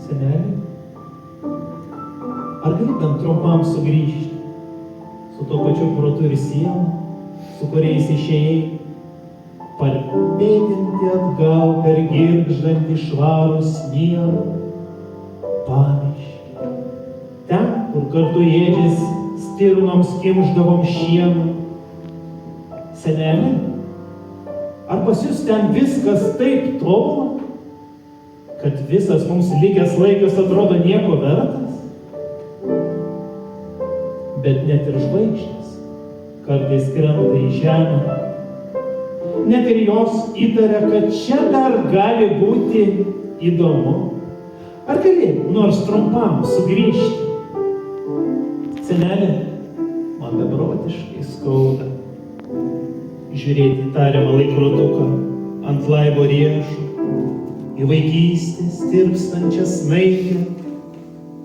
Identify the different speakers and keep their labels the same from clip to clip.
Speaker 1: Seneli, ar gali bent trumpam sugrįžti su tuo pačiu protu ir siela, su kuriais išėjai, parpėdinti atgal per girgždantį švarų sniegą, pavyzdžiui, ten, kur kartu ėdžias stirnoms kimšdavom šieną. Seneli, ar pas jūs ten viskas taip tobula, kad visas mums likęs laikas atrodo nieko vertas? Bet net ir žvaigždės kartais krenta į žemę. Net ir jos įtaria, kad čia dar gali būti įdomu. Ar gali nors trumpam sugrįžti? Seneli, man beprotiškai skauda žiūrėti į tariamą laikroduką ant laivo riešų, į vaikystės tirpstančią snaigę,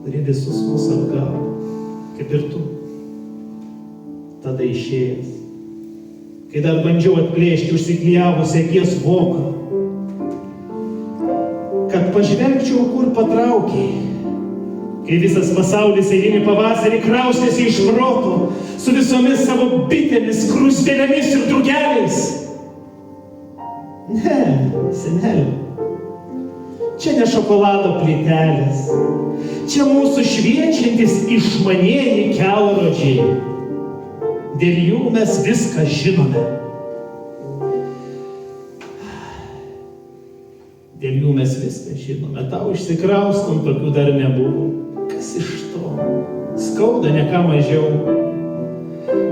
Speaker 1: kuri visus mus apgavo, kaip ir tu. Tada išėjęs, kai dar bandžiau atplėšti užsiklijavusią akies voką, kad pažvelgčiau, kur patraukiai, kai visas pasaulis eilinį pavasarį kraustėsi iš proto su visomis savo bitėmis, skruzdėlėmis ir drugeliais. Ne, seneli, čia ne šokolado plytelės, čia mūsų šviečiantis išmanieji kelrodžiai. Dėl jų mes viską žinome. Dėl jų mes viską žinome. Tau išsikraustant tokių dar nebuvo. Kas iš to? Skauda ne ką mažiau.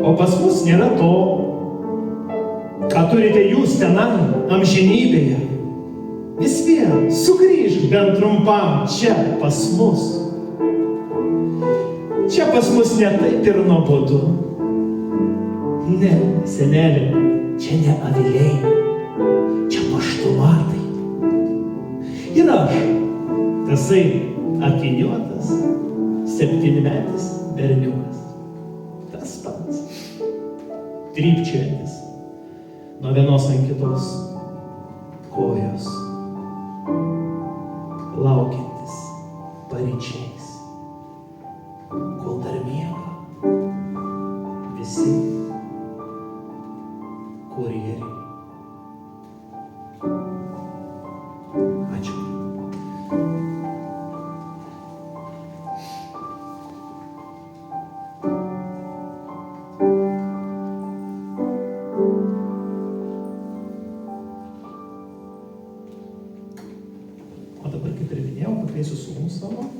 Speaker 1: O pas mus nėra to, ką turite jūs tenai, amžinybėje. Vis vien, sugrįžk bent trumpam čia pas mus. Čia pas mus ne taip ir nuobodu. Ne, seneli, čia ne aviliai, čia paštumatai. Ir aš, tasai akiniuotas, 7-metis berniukas. Tas pats, trypčiojantis nuo vienos ant kitos kojos, laukiantis paryčiais, kol dar miega visi kurjeriai. Ačiū. O dabar, kaip ir minėjau, pakviesiu sūnų savo.